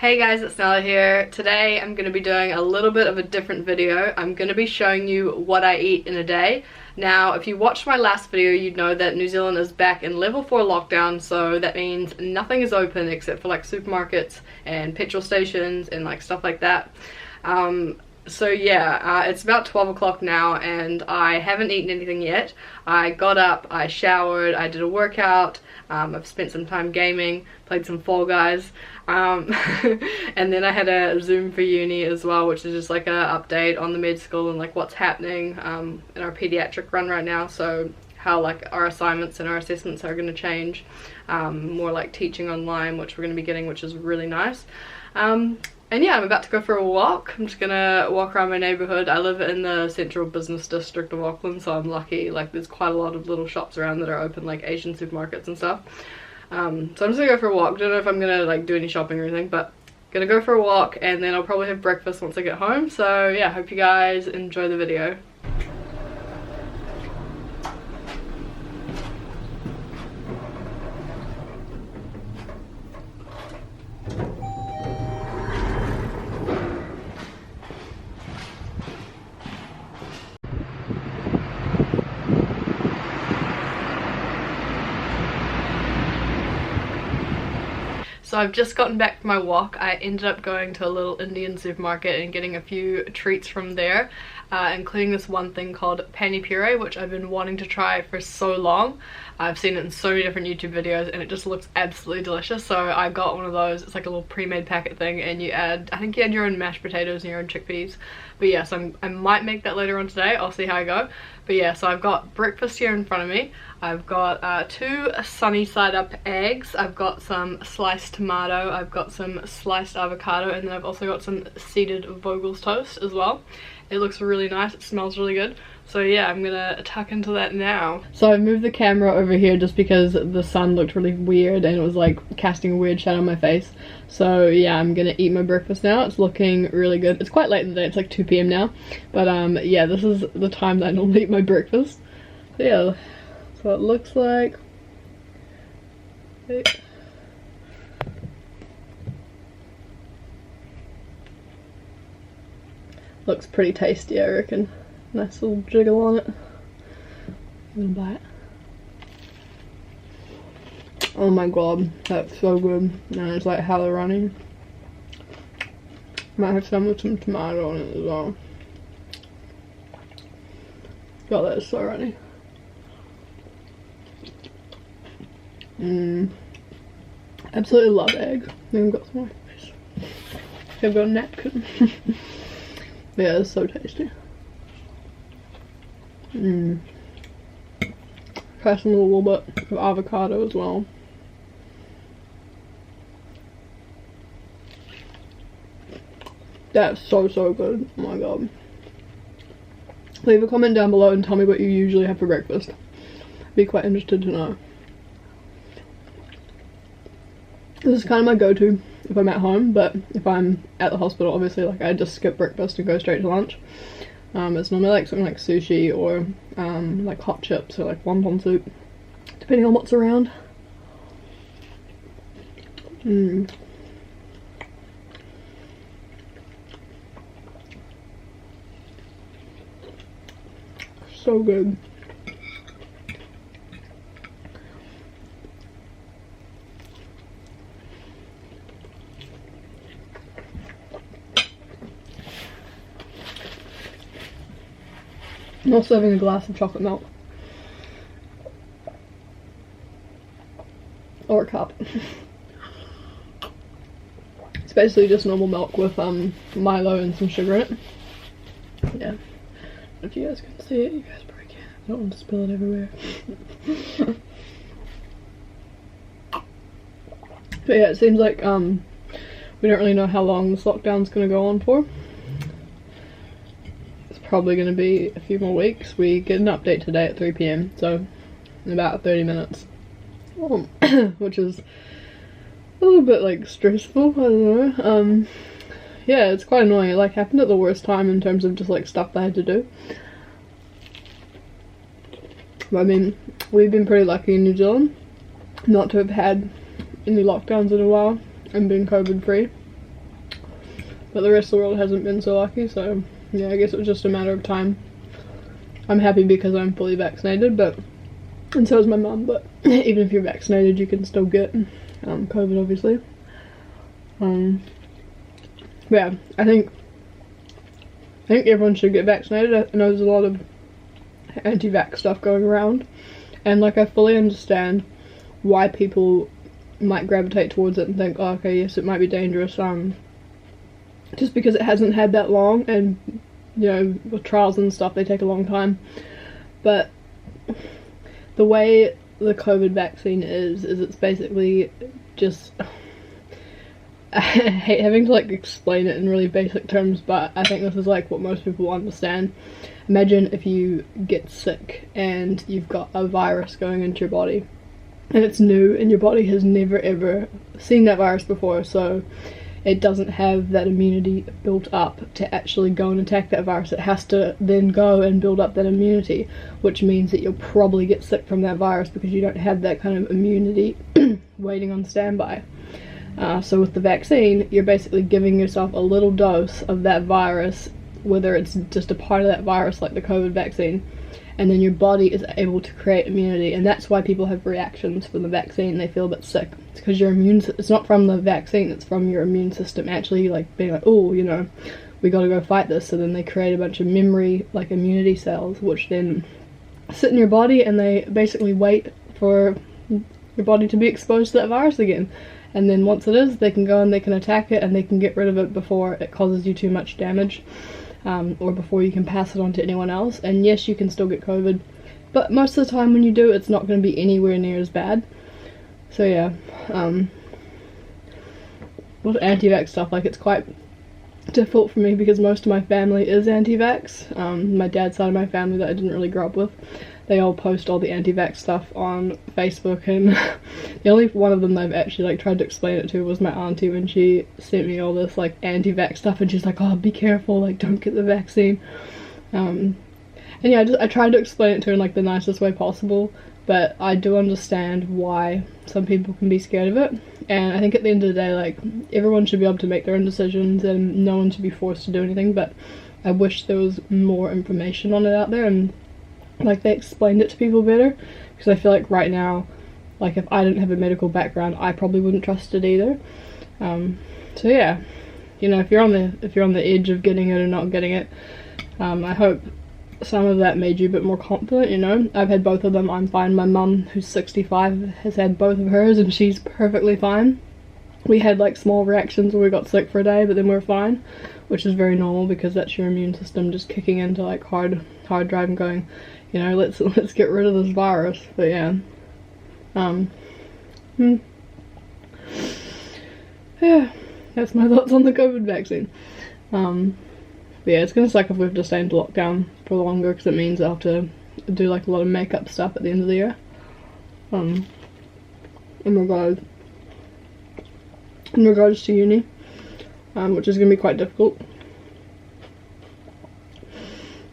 Hey guys, it's Nela here. Today I'm going to be doing a little bit of a different video. I'm going to be showing you what I eat in a day. Now, if you watched my last video, you'd know that New Zealand is back in level 4 lockdown, so that means nothing is open except for like supermarkets and petrol stations and like stuff like that. So yeah, it's about 12 o'clock now and I haven't eaten anything yet. I got up, I showered, I did a workout, I've spent some time gaming, played some Fall Guys, and then I had a Zoom for uni as well, which is just like a update on the med school and like what's happening in our pediatric run right now, so how like our assignments and our assessments are going to change, more like teaching online, which we're going to be getting, which is really nice. And yeah, I'm about to go for a walk. I'm just gonna walk around my neighborhood. I live in the central business district of Auckland, so I'm lucky. Like, there's quite a lot of little shops around that are open, like Asian supermarkets and stuff. So I'm just gonna go for a walk. Don't know if I'm gonna like do any shopping or anything, but gonna go for a walk and then I'll probably have breakfast once I get home. So yeah, hope you guys enjoy the video. So I've just gotten back from my walk. I ended up going to a little Indian supermarket and getting a few treats from there, including this one thing called pani puree, which I've been wanting to try for so long. I've seen it in so many different YouTube videos and it just looks absolutely delicious, so I got one of those. It's like a little pre-made packet thing and you add, I think you add your own mashed potatoes and your own chickpeas. But yeah, so I might make that later on today. I'll see how I go. But yeah, so I've got breakfast here in front of me. I've got 2 sunny side up eggs, I've got some sliced tomato, I've got some sliced avocado, and then I've also got some seeded Vogel's toast as well. It looks really nice, it smells really good. So yeah, I'm gonna tuck into that now. So I've moved the camera over here just because the sun looked really weird and it was like casting a weird shadow on my face. So yeah, I'm gonna eat my breakfast now. It's looking really good. It's quite late in the day, it's like 2 PM now. But yeah, this is the time that I normally eat my breakfast. So yeah, that's what it looks like. Looks pretty tasty, I reckon. Nice little jiggle on it. I'm gonna bite. Oh my god, that's so good. And it's like hella runny. Might have some with some tomato on it as well. God, that is so runny. Absolutely love eggs. Then I've got some more. I've got a napkin. Yeah, it's so tasty. Try some little bit of avocado as well. That's so good. Oh my god. Leave a comment down below and tell me what you usually have for breakfast. I'd be quite interested to know. This is kind of my go-to if I'm at home, but if I'm at the hospital, obviously, like, I just skip breakfast and go straight to lunch. It's normally like something like sushi or like hot chips or like wonton soup, depending on what's around. So good. I'm also having a glass of chocolate milk. Or a cup. It's basically just normal milk with Milo and some sugar in it. Yeah. If you guys can see it, you guys probably can't. I don't want to spill it everywhere. But yeah, it seems like we don't really know how long this lockdown's gonna go on for. Probably going to be a few more weeks. We get an update today at 3 PM, so in about 30 minutes, which is a little bit like stressful. I don't know. Yeah, it's quite annoying. It like happened at the worst time in terms of just like stuff that I had to do. But I mean, we've been pretty lucky in New Zealand not to have had any lockdowns in a while and been COVID free. but the rest of the world hasn't been so lucky, so yeah, I guess it was just a matter of time. I'm happy because I'm fully vaccinated, and so is my mum, but even if you're vaccinated you can still get COVID, obviously. Yeah, I think everyone should get vaccinated. I know there's a lot of anti-vax stuff going around, and like I fully understand why people might gravitate towards it and think, oh, okay, yes, it might be dangerous, just because it hasn't had that long, and you know, with trials and stuff, they take a long time. But the way the COVID vaccine is it's basically just I hate having to like explain it in really basic terms, but I think this is like what most people understand. Imagine if you get sick and you've got a virus going into your body, and it's new and your body has never ever seen that virus before, so it doesn't have that immunity built up to actually go and attack that virus. It has to then go and build up that immunity, which means that you'll probably get sick from that virus because you don't have that kind of immunity waiting on standby. So with the vaccine, you're basically giving yourself a little dose of that virus, whether it's just a part of that virus like the COVID vaccine, and then your body is able to create immunity. And that's why people have reactions from the vaccine. They feel a bit sick. It's because your it's not from the vaccine, it's from your immune system actually like being like, oh, you know, we gotta go fight this. So then they create a bunch of memory, like immunity cells, which then sit in your body, and they basically wait for your body to be exposed to that virus again. And then once it is, they can go and they can attack it, and they can get rid of it before it causes you too much damage. Or before you can pass it on to anyone else. And yes, you can still get COVID, but most of the time when you do, it's not going to be anywhere near as bad. So yeah, with anti-vax stuff, like it's quite difficult for me because most of my family is anti-vax. My dad's side of my family that I didn't really grow up with, they all post all the anti-vax stuff on Facebook, and the only one of them that I've actually like tried to explain it to was my auntie when she sent me all this like anti-vax stuff, and she's like, oh, be careful, like don't get the vaccine. And yeah, I tried to explain it to her in like the nicest way possible, but I do understand why some people can be scared of it. And I think at the end of the day, like, everyone should be able to make their own decisions and no one should be forced to do anything, but I wish there was more information on it out there, and like they explained it to people better, because I feel like right now, like if I didn't have a medical background, I probably wouldn't trust it either. So yeah, you know, if you're on the edge of getting it or not getting it, I hope some of that made you a bit more confident. You know, I've had both of them, I'm fine. My mum, who's 65, has had both of hers and she's perfectly fine. We had like small reactions where we got sick for a day, but then we're fine, which is very normal because that's your immune system just kicking into like hard drive and going, you know, let's get rid of this virus. But yeah, yeah, that's my thoughts on the COVID vaccine. But yeah, it's gonna suck if we have to stay into lockdown for longer, because it means I have to do like a lot of makeup stuff at the end of the year. In regards to uni, which is gonna be quite difficult,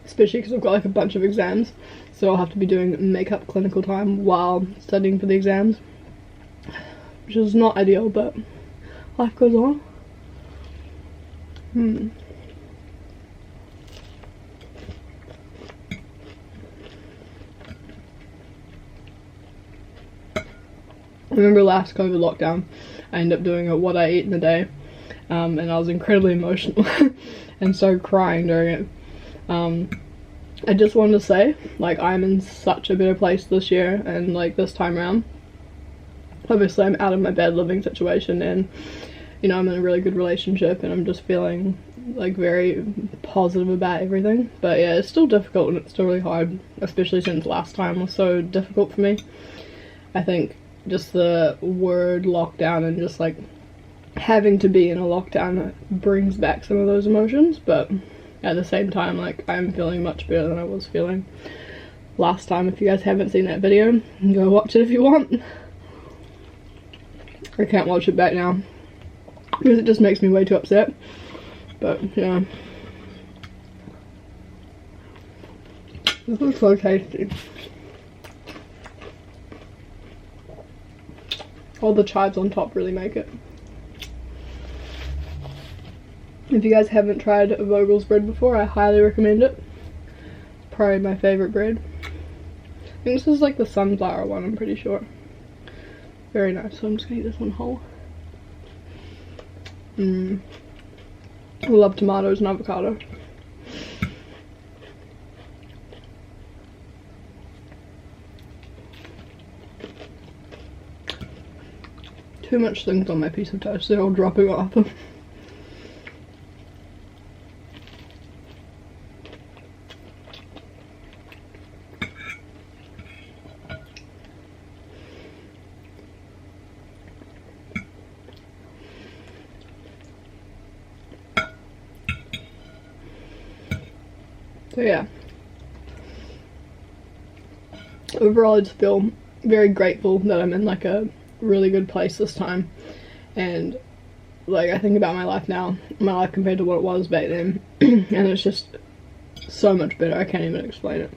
especially because I've got like a bunch of exams, so I'll have to be doing makeup clinical time while studying for the exams, which is not ideal, but life goes on. I remember last COVID lockdown, I ended up doing what I eat in a day, and I was incredibly emotional and started crying during it. I just wanted to say, like, I'm in such a better place this year and like this time around. Obviously I'm out of my bad living situation, and you know, I'm in a really good relationship, and I'm just feeling like very positive about everything. But yeah, it's still difficult and it's still really hard, especially since last time was so difficult for me. I think just the word lockdown and just like having to be in a lockdown brings back some of those emotions, but at the same time, like, I'm feeling much better than I was feeling last time. If you guys haven't seen that video, go watch it if you want. I can't watch it back now because it just makes me way too upset, but yeah, this is so tasty. All the chives on top really make it. If you guys haven't tried Vogel's bread before, I highly recommend it. It's probably my favorite bread. I think this is like the sunflower one, I'm pretty sure. Very nice, so I'm just gonna eat this one whole. I love tomatoes and avocado. Too much things on my piece of toast, they're all dropping off. So yeah, overall I just feel very grateful that I'm in like a really good place this time, and like I think about my life now, my life compared to what it was back then, and it's just so much better. I can't even explain it.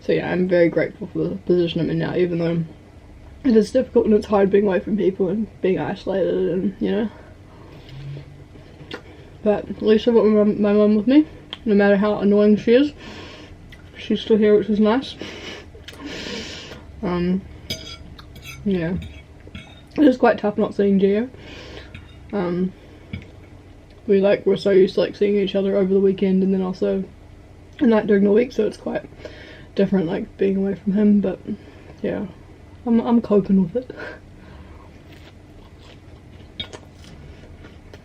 So yeah, I'm very grateful for the position I'm in now, even though it is difficult and it's hard being away from people and being isolated, and you know, but at least I've got my mum with me. No matter how annoying she is, she's still here, which is nice. Yeah, it is quite tough not seeing Gio. We're so used to like seeing each other over the weekend and then also a night during the week, so it's quite different like being away from him. But yeah, I'm coping with it.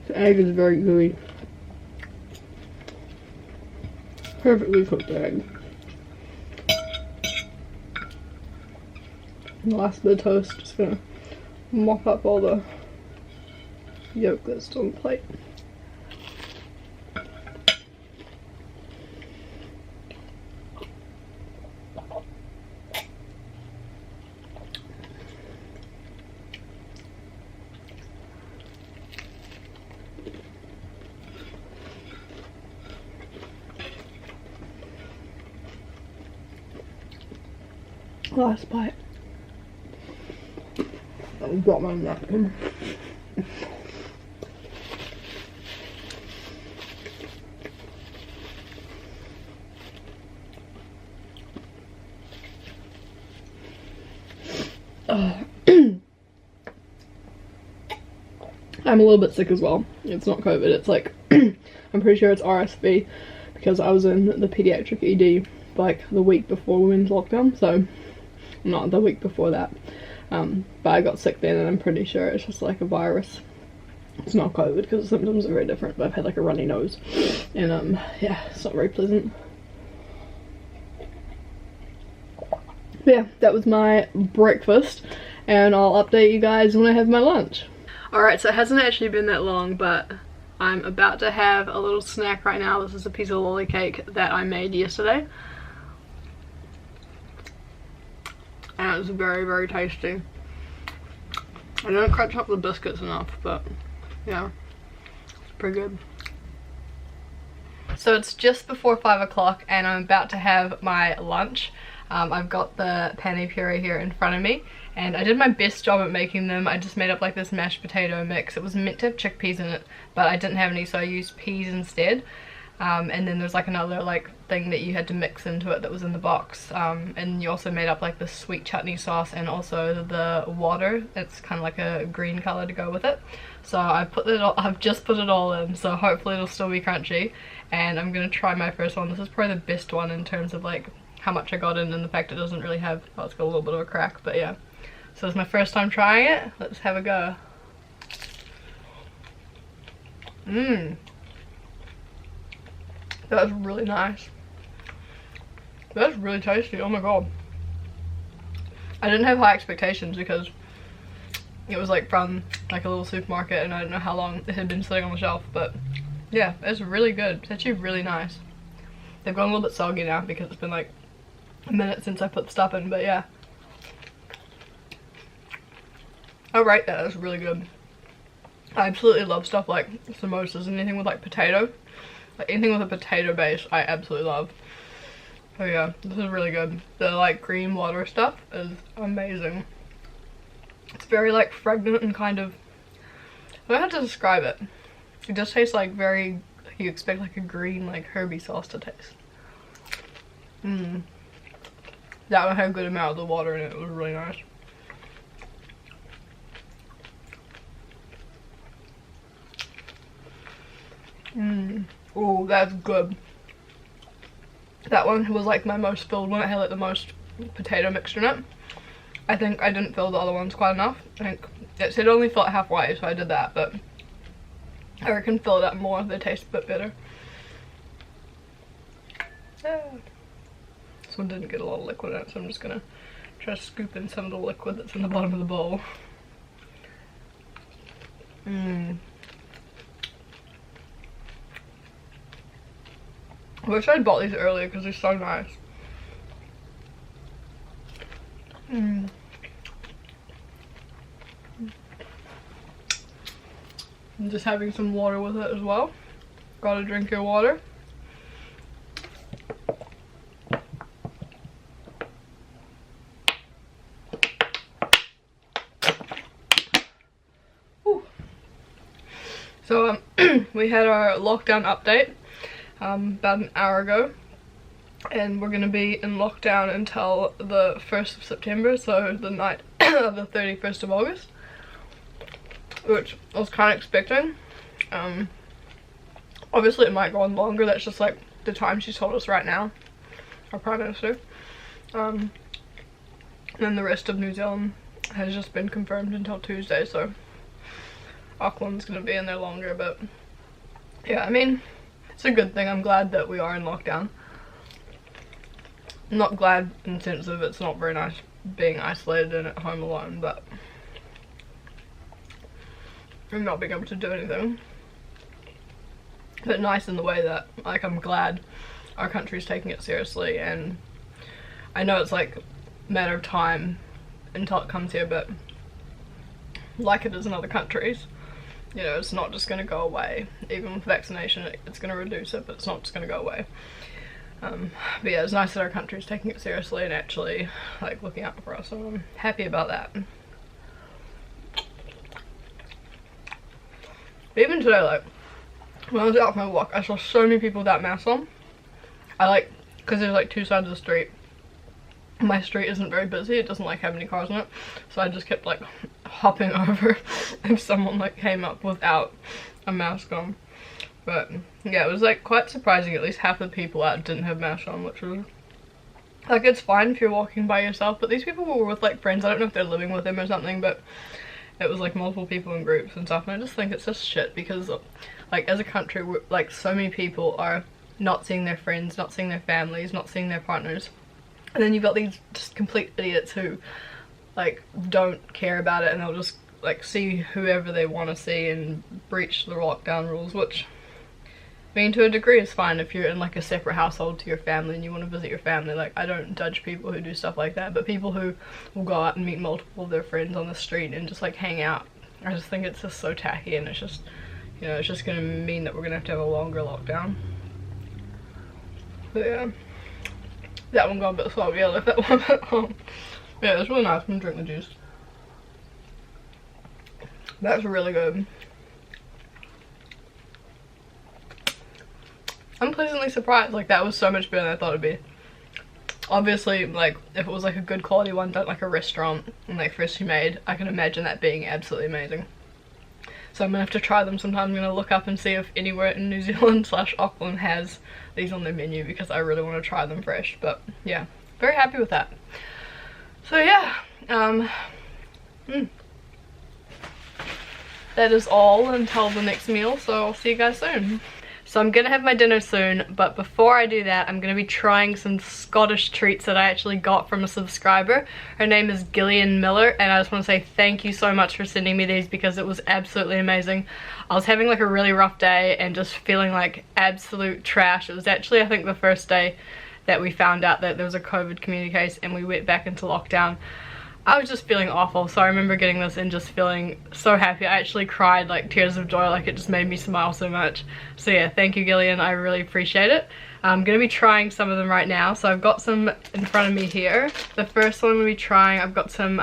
The egg is very gooey. Perfectly cooked egg. And the last bit of toast, just gonna mop up all the yolk that's still on the plate. Last bite. I've got my napkin. I'm a little bit sick as well. It's not COVID, it's like I'm pretty sure it's RSV because I was in the pediatric ED like the week before we went into lockdown, so not the week before that, but I got sick then and I'm pretty sure it's just like a virus. It's not COVID because the symptoms are very different, but I've had like a runny nose and yeah, it's not very pleasant. But yeah, that was my breakfast and I'll update you guys when I have my lunch. Alright, so it hasn't actually been that long, but I'm about to have a little snack right now. This is a piece of lolly cake that I made yesterday. And it was very, very tasty. I didn't crunch up the biscuits enough, but yeah, it's pretty good. So it's just before 5 o'clock and I'm about to have my lunch. I've got the pane puree here in front of me and I did my best job at making them. I just made up like this mashed potato mix. It was meant to have chickpeas in it, but I didn't have any, so I used peas instead. And then there's like another like thing that you had to mix into it that was in the box, and you also made up like the sweet chutney sauce and also the water. It's kind of like a green color to go with it. So I've just put it all in, so hopefully it'll still be crunchy, and I'm gonna try my first one. This is probably the best one in terms of like how much I got in and the fact it doesn't really have, oh, it's got a little bit of a crack, but yeah. So it's my first time trying it. Let's have a go. That's really nice. That's really tasty. Oh my god. I didn't have high expectations because it was like from like a little supermarket and I don't know how long it had been sitting on the shelf, but yeah, it's really good. It's actually really nice. They've gone a little bit soggy now because it's been like a minute since I put the stuff in, but yeah. I rate that. It's really good. I absolutely love stuff like samosas and anything with like potato. Like anything with a potato base, I absolutely love. Oh yeah, this is really good. The like green water stuff is amazing. It's very like fragrant and kind of, I don't know how to describe it. It just tastes like very you expect like a green like herby sauce to taste. That one had a good amount of the water in it. It was really nice. Oh, that's good. That one was like my most filled one. It had like the most potato mixture in it. I think I didn't fill the other ones quite enough. I think it said only fill it halfway, so I did that, but I reckon fill it up more. They taste a bit better. This one didn't get a lot of liquid in it, so I'm just gonna try to scoop in some of the liquid that's in the bottom of the bowl. I wish I'd bought these earlier because they're so nice. I'm just having some water with it as well. Gotta drink your water. Whew. So we had our lockdown update about an hour ago, and we're gonna be in lockdown until the 1st of September, so the night of the 31st of August, which I was kind of expecting. Obviously it might go on longer. That's just like the time she's told us right now, our Prime Minister. And then the rest of New Zealand has just been confirmed until Tuesday, so Auckland's gonna be in there longer. But yeah, I mean, it's a good thing. I'm glad that we are in lockdown. I'm not glad in the sense of it's not very nice being isolated and at home alone, but I'm not being able to do anything. But nice in the way that, like, I'm glad our country's taking it seriously, and I know it's like a matter of time until it comes here, but like it is in other countries, you know, it's not just going to go away. Even with vaccination, it's going to reduce it, but it's not just going to go away. But yeah, it's nice that our country's taking it seriously and actually like looking out for us, so I'm happy about that. But even today, like, when I was out for my walk, I saw so many people without masks on. Because there's like two sides of the street. My street isn't very busy, it doesn't like have any cars on it, so I just kept like hopping over if someone like came up without a mask on. But yeah, it was like quite surprising. At least half the people out didn't have masks on, which was like, it's fine if you're walking by yourself, but these people were with like friends. I don't know if they're living with them or something, but it was like multiple people in groups and stuff, and I just think it's just shit because like as a country, like so many people are not seeing their friends, not seeing their families, not seeing their partners, and then you've got these just complete idiots who like don't care about it, and they'll just like see whoever they want to see and breach the lockdown rules, which I mean to a degree is fine if you're in like a separate household to your family and you want to visit your family. Like, I don't judge people who do stuff like that, but people who will go out and meet multiple of their friends on the street and just like hang out, I just think it's just so tacky, and it's just, you know, it's just gonna mean that we're gonna have to have a longer lockdown. But yeah, that one got a bit slow. Yeah, I left that one at home. Yeah, it's really nice. I'm gonna drink the juice. That's really good. I'm pleasantly surprised. Like, that was so much better than I thought it'd be. Obviously, like, if it was like a good quality one done like a restaurant and like freshly made, I can imagine that being absolutely amazing. So I'm gonna have to try them sometime. I'm gonna look up and see if anywhere in New Zealand / Auckland has these on their menu, because I really want to try them fresh. But yeah, very happy with that. So yeah, that is all until the next meal, so I'll see you guys soon. So I'm gonna have my dinner soon, but before I do that, I'm gonna be trying some Scottish treats that I actually got from a subscriber. Her name is Gillian Miller, and I just want to say thank you so much for sending me these, because it was absolutely amazing. I was having like a really rough day and just feeling like absolute trash. It was actually, I think, the first day that we found out that there was a COVID community case and we went back into lockdown. I was just feeling awful, so I remember getting this and just feeling so happy. I actually cried like tears of joy, like it just made me smile so much. So yeah, thank you Gillian, I really appreciate it. I'm gonna be trying some of them right now. So I've got some in front of me here. The first one we'll be trying, I've got some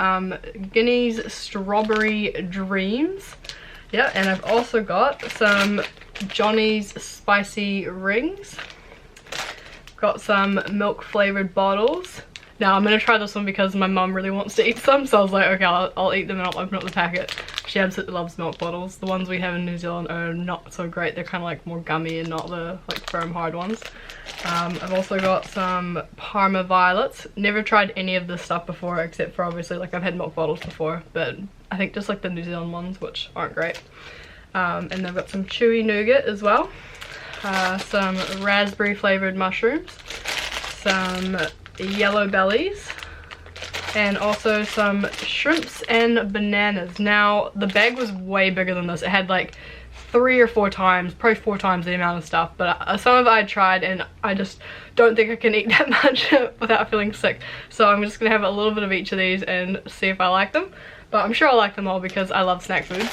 Guinea's Strawberry Dreams. Yeah, and I've also got some Johnny's spicy rings. Got some milk flavored bottles. Now I'm gonna try this one because my mum really wants to eat some, so I was like, okay, I'll eat them and I'll open up the packet. She absolutely loves milk bottles. The ones we have in New Zealand are not so great. They're kind of like more gummy and not the like firm hard ones. I've also got some Parma violets. Never tried any of this stuff before except for obviously like I've had milk bottles before, but I think just like the New Zealand ones, which aren't great. And I've got some chewy nougat as well. Some raspberry flavored mushrooms. Some yellow bellies. And also some shrimps and bananas. Now, the bag was way bigger than this. It had like 3 or 4 times, probably 4 times the amount of stuff. But some of it I tried and I just don't think I can eat that much without feeling sick. So I'm just going to have a little bit of each of these and see if I like them. But I'm sure I'll like them all because I love snack foods.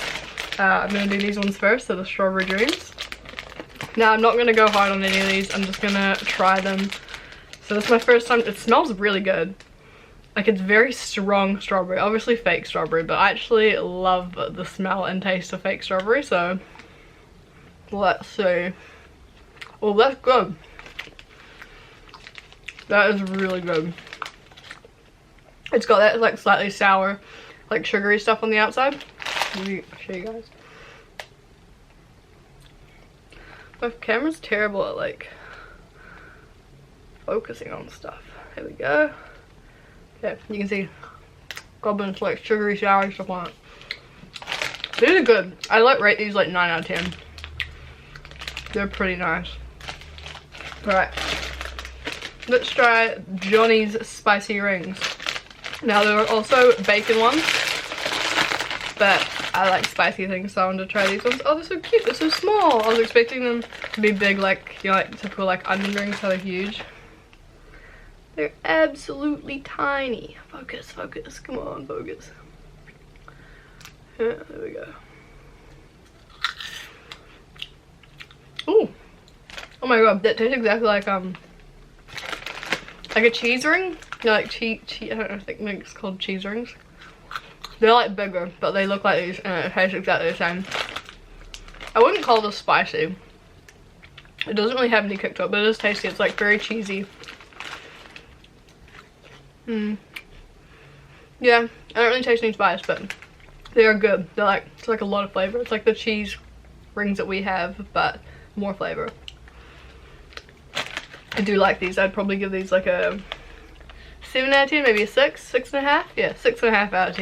I'm going to do these ones first, so the strawberry dreams. Now, I'm not going to go hard on any of these. I'm just going to try them. So this is my first time. It smells really good. Like, it's very strong strawberry, obviously fake strawberry, but I actually love the smell and taste of fake strawberry, so let's see. Oh, that's good. That is really good. It's got that like slightly sour, like sugary stuff on the outside. Let me show you guys. My camera's terrible at like focusing on stuff. There we go. Yeah, you can see goblins like sugary, sour stuff on it. These are good. I like rate these like 9 out of 10. They're pretty nice. Alright. Let's try Johnny's spicy rings. Now there are also bacon ones, but I like spicy things, so I wanted to try these ones. Oh, they're so cute. They're so small. I was expecting them to be big, like, you know, like typical like onion rings, how they're huge. They're absolutely tiny. Focus, focus. Come on, focus. Yeah, there we go. Ooh. Oh my god, that tastes exactly like a cheese ring. You know, like cheese. I don't know, I think it's called cheese rings. They're like bigger, but they look like these and it tastes exactly the same. I wouldn't call this spicy. It doesn't really have any kick to it, but it is tasty. It's like very cheesy. Yeah, I don't really taste any spice, but they are good. They're like, it's like a lot of flavor. It's like the cheese rings that we have, but more flavor. I do like these. I'd probably give these like a 7 out of 10, maybe a 6, 6.5. Yeah, 6.5 out of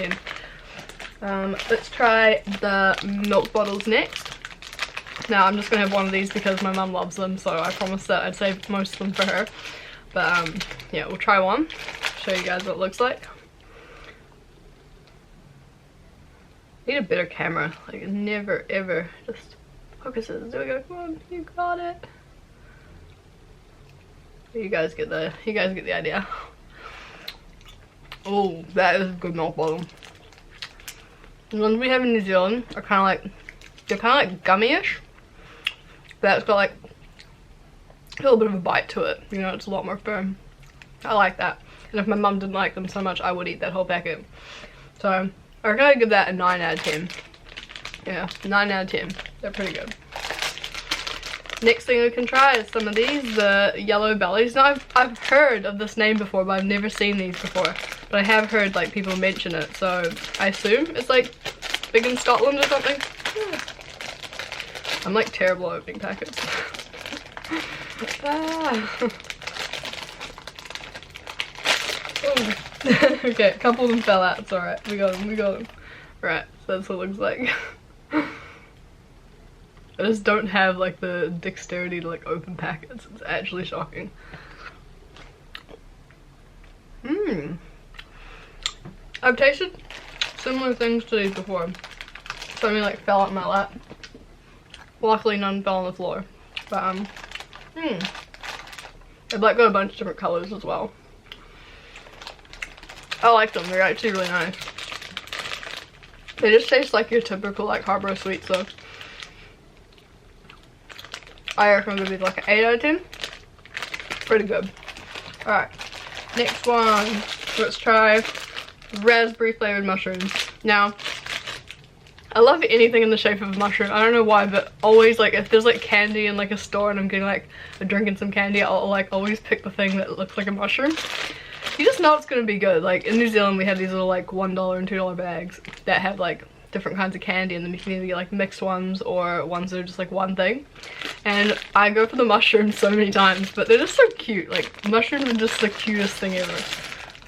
10. Let's try the milk bottles next. Now I'm just gonna have one of these because my mum loves them, so I promised that I'd save most of them for her. But yeah, we'll try one. Show you guys what it looks like. Need a better camera. Like, it never ever just focuses. There we go. Come on, you got it. You guys get the idea. Oh, that is a good milk bottle. The ones we have in New Zealand are kind of like, they're kind of like gummy-ish. That's got like a little bit of a bite to it. You know, it's a lot more firm. I like that. And if my mum didn't like them so much, I would eat that whole packet. So I reckon I'd give that a 9 out of 10. Yeah, 9 out of 10. They're pretty good. Next thing we can try is some of these, the yellow bellies. Now I've heard of this name before, but I've never seen these before. But I have heard like people mention it, so I assume it's like big in Scotland or something. Yeah. I'm like terrible at opening packets. Okay, a couple of them fell out. It's alright. We got them. Right, so that's what it looks like. I just don't have like the dexterity to like open packets. It's actually shocking. I've tasted similar things to these before. Something like fell out in my lap. Luckily none fell on the floor. But they've like got a bunch of different colors as well. I like them. They're actually really nice. They just taste like your typical like Harborough sweets though. I reckon I'm gonna be like an 8 out of 10. Pretty good. Alright. Next one. Let's try raspberry flavored mushrooms. Now, I love anything in the shape of a mushroom. I don't know why, but always, like, if there's like candy in like a store and I'm getting like drinking some candy, I'll like always pick the thing that looks like a mushroom. You just know it's gonna be good. Like in New Zealand we have these little like $1 and $2 bags that have like different kinds of candy, and then you can either get like mixed ones or ones that are just like one thing. And I go for the mushrooms so many times, but they're just so cute. Like mushrooms are just the cutest thing ever.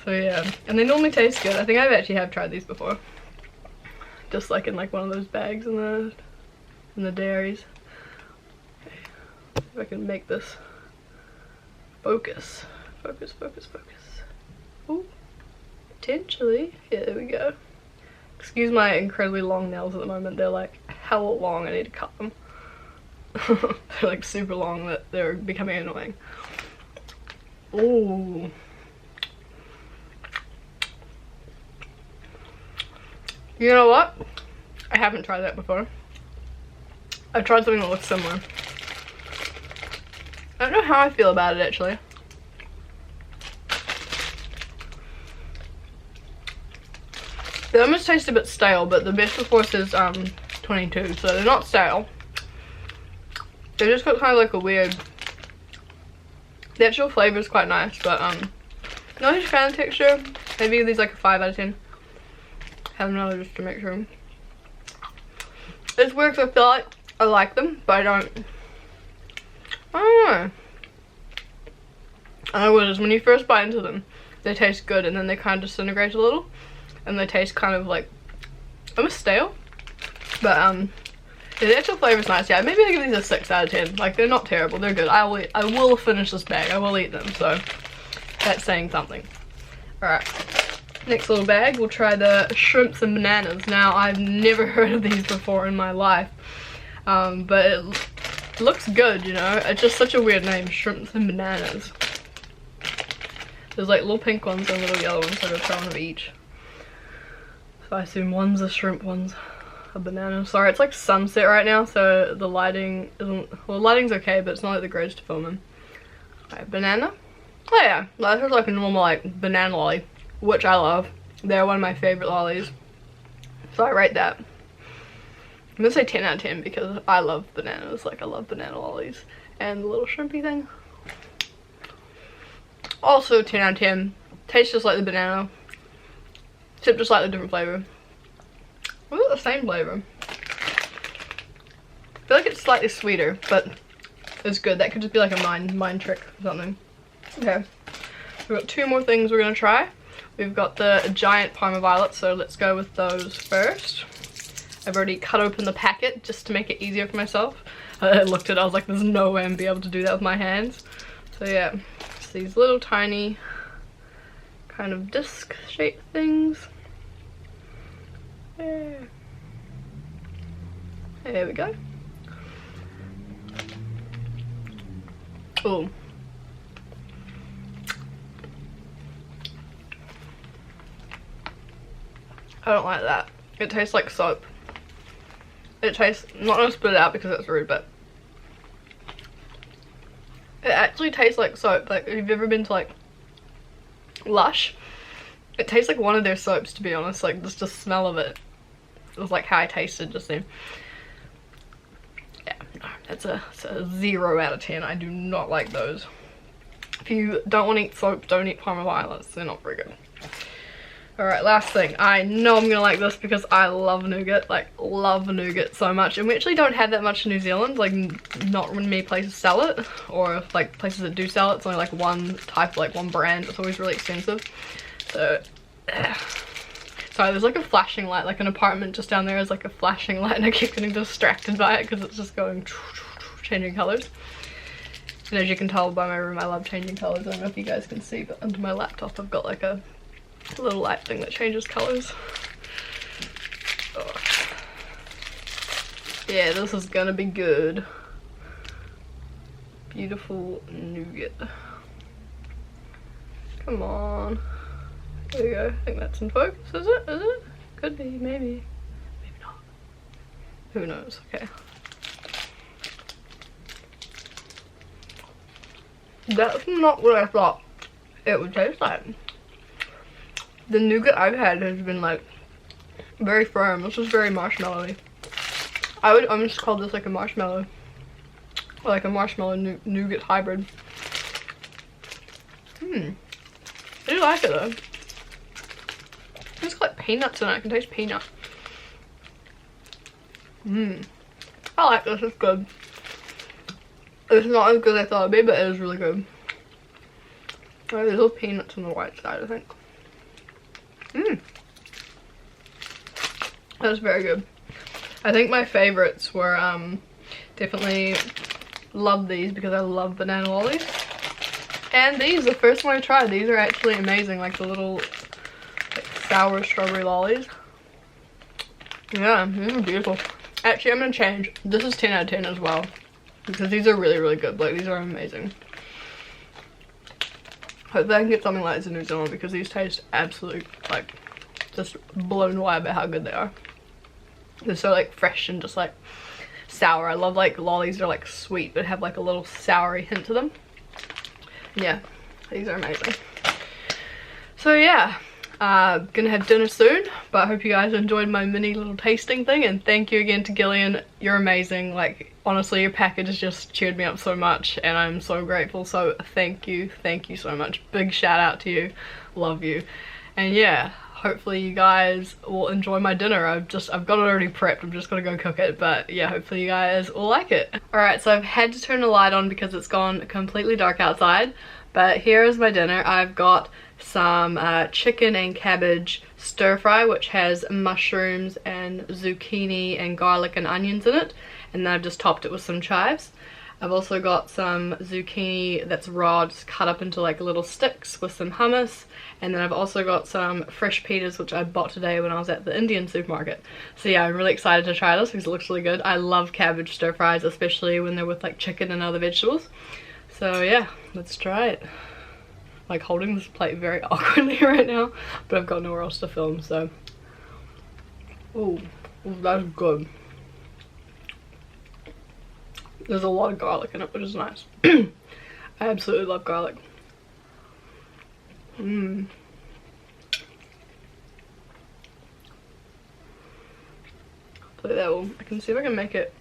So yeah, and they normally taste good. I think I've actually have tried these before, just like in like one of those bags in the dairies. Okay. If I can make this focus. Oh, potentially. Yeah, there we go. Excuse my incredibly long nails at the moment. They're like hella long. I need to cut them. They're like super long that they're becoming annoying. Ooh. You know what? I haven't tried that before. I've tried something that looks similar. I don't know how I feel about it actually. They almost taste a bit stale, but the best before says 22, so they're not stale. They just got kind of like a weird. The actual flavor is quite nice, but not a huge fan of the texture. Maybe give these like a 5 out of 10. Have another just to make sure. It's weird because I feel like I like them, but I don't know. I know what it is. When you first bite into them, they taste good, and then they kind of disintegrate a little. And they taste kind of like almost stale, but yeah, the actual flavor is nice. Yeah, maybe I give these a 6 out of 10. Like they're not terrible, they're good. I will finish this bag. I will eat them, so that's saying something. All right, next little bag, we'll try the shrimps and bananas. Now I've never heard of these before in my life, but it looks good. You know, it's just such a weird name, shrimps and bananas. There's like little pink ones and little yellow ones, so I'll try one of each. I assume one's a shrimp, one's a banana. Sorry, it's like sunset right now, so the lighting isn't, well, the lighting's okay, but it's not like the greatest to film in. Alright, banana. Oh yeah, that's just like a normal like banana lolly, which I love. They're one of my favorite lollies, so I rate that. I'm gonna say 10 out of 10 because I love bananas. Like I love banana lollies and the little shrimpy thing. Also 10 out of 10. Tastes just like the banana, except just slightly different flavor. Or is it the same flavor? I feel like it's slightly sweeter, but it's good. That could just be like a mind trick or something. Okay, we've got 2 more things we're gonna try. We've got the giant Parma violets, so let's go with those first. I've already cut open the packet just to make it easier for myself. I looked at it, I was like, there's no way I'm gonna be able to do that with my hands. So yeah, it's these little tiny kind of disc shaped things. There we go. Oh, I don't like that. It tastes like soap. It tastes, I'm not gonna spit it out because that's rude, but it actually tastes like soap. Like if you've ever been to like Lush, it tastes like one of their soaps, to be honest. Like just the smell of it was like how I tasted just then. Yeah, no, that's a 0 out of 10. I do not like those. If you don't want to eat soap, don't eat Parma violets. They're not very good. Alright, last thing. I know I'm gonna like this because I love nougat. Like, love nougat so much. And we actually don't have that much in New Zealand. Like, not many places sell it. Or if, like, places that do sell it, it's only like one type, like one brand. It's always really expensive. So, sorry, there's like a flashing light. Like, an apartment just down there is like a flashing light. And I keep getting distracted by it because it's just going changing colors. And as you can tell by my room, I love changing colors. I don't know if you guys can see, but under my laptop I've got like a little light thing that changes colors. Oh. Yeah, this is gonna be good. Beautiful nougat. Come on. There we go. I think that's in focus. Is it? Is it? Could be. Maybe. Maybe not. Who knows? Okay. That's not what I thought it would taste like. The nougat I've had has been like Very firm. This is very marshmallowy. I would almost call this like a marshmallow. Or like a marshmallow nougat hybrid. I do like it though. It's got like peanuts in it. I can taste peanut. I like this. It's good. It's not as good as I thought it'd be, but it is really good. Oh, there's little peanuts on the white side, I think. That's very good. I think my favorites were definitely love these because I love banana lollies. And these, the first one I tried, these are actually amazing, like the little like, sour strawberry lollies. Yeah, these are beautiful. Actually, I'm gonna change. This is 10 out of 10 as well because these are really, really good. Like, these are amazing. Hopefully I can get something like this in New Zealand because these taste absolutely, like, just blown away by how good they are. They're so, like, fresh and just, like, sour. I love, like, lollies that are, like, sweet but have, like, a little soury hint to them. Yeah, these are amazing. So, yeah. Gonna have dinner soon, but I hope you guys enjoyed my mini little tasting thing, and thank you again to Gillian. You're amazing. Like, honestly, your package has just cheered me up so much and I'm so grateful, so thank you so much. Big shout out to you. Love you. And yeah, hopefully you guys will enjoy my dinner. I've got it already prepped. I'm just gonna go cook it, but yeah, hopefully you guys will like it. Alright, so I've had to turn the light on because it's gone completely dark outside, but here is my dinner. I've got some chicken and cabbage stir fry, which has mushrooms and zucchini and garlic and onions in it, and then I've just topped it with some chives. I've also got some zucchini that's raw, just cut up into like little sticks with some hummus, and then I've also got some fresh peas, which I bought today when I was at the Indian supermarket. So yeah, I'm really excited to try this because it looks really good. I love cabbage stir fries, especially when they're with like chicken and other vegetables. So yeah, let's try it. Like holding this plate very awkwardly right now, but I've got nowhere else to film, so. Ooh, that's good. There's a lot of garlic in it, which is nice. I absolutely love garlic. Hopefully that will, I can see if I can make it.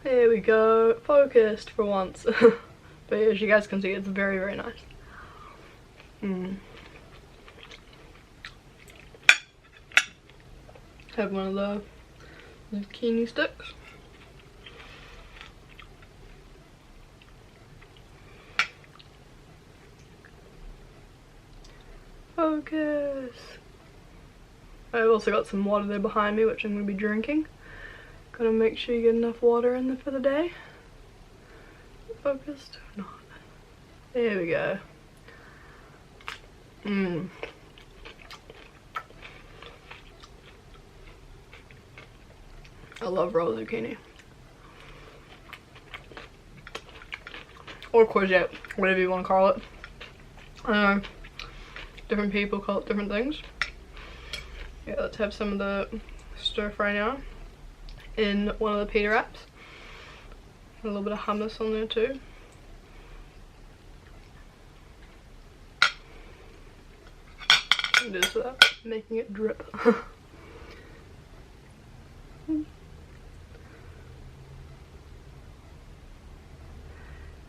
There we go, focused for once. But yeah, as you guys can see, it's very, very nice. Have one of the zucchini sticks. Focus. I've also got some water there behind me, which I'm going to be drinking. Gotta make sure you get enough water in there for the day. Focused or not? There we go. I love raw zucchini. Or courgette, whatever you want to call it. I don't know. Different people call it different things. Yeah, let's have some of the stir fry now in one of the pita wraps. A little bit of hummus on there too. And just making it drip.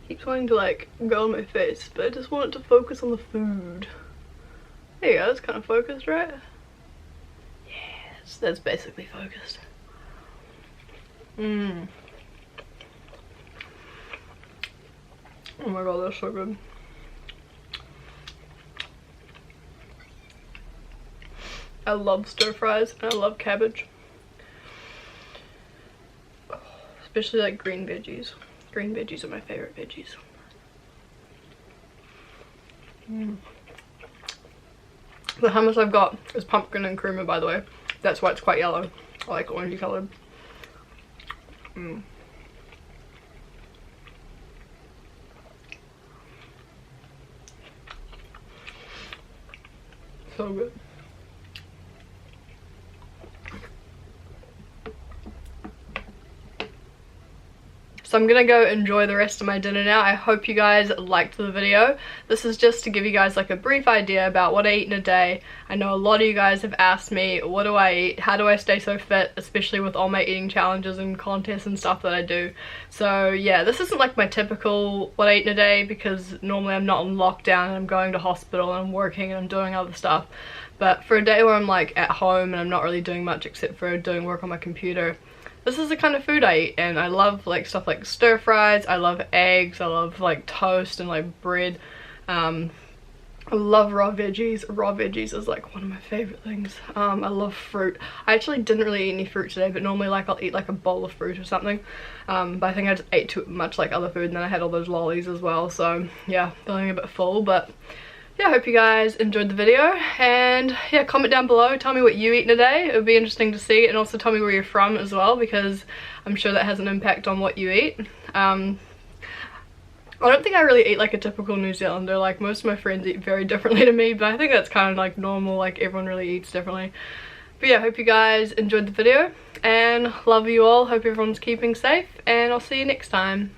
Keeps wanting to like go on my face, but I just want it to focus on the food. There you go, it's kind of focused, right? Yes, that's basically focused. Oh my god, that's so good. I love stir fries and I love cabbage. Especially like green veggies. Green veggies are my favorite veggies. The hummus I've got is pumpkin and creamer, by the way. That's why it's quite yellow. I like orangey coloured. So good. So I'm gonna go enjoy the rest of my dinner now. I hope you guys liked the video. This is just to give you guys like a brief idea about what I eat in a day. I know a lot of you guys have asked me, what do I eat? How do I stay so fit? Especially with all my eating challenges and contests and stuff that I do. So yeah, this isn't like my typical what I eat in a day, because normally I'm not on lockdown and I'm going to hospital and I'm working and I'm doing other stuff. But for a day where I'm like at home and I'm not really doing much except for doing work on my computer, this is the kind of food I eat. And I love like stuff like stir fries, I love eggs, I love like toast and like bread. I love raw veggies. Raw veggies is like one of my favorite things. I love fruit. I actually didn't really eat any fruit today, but normally like I'll eat like a bowl of fruit or something. But I think I just ate too much like other food, and then I had all those lollies as well. So yeah, feeling a bit full. But yeah, I hope you guys enjoyed the video, and yeah, comment down below, tell me what you eat in a day. It would be interesting to see, and also tell me where you're from as well, because I'm sure that has an impact on what you eat. I don't think I really eat like a typical New Zealander. Like most of my friends eat very differently to me, but I think that's kind of like normal, like everyone really eats differently. But yeah, I hope you guys enjoyed the video, and love you all. Hope everyone's keeping safe, and I'll see you next time.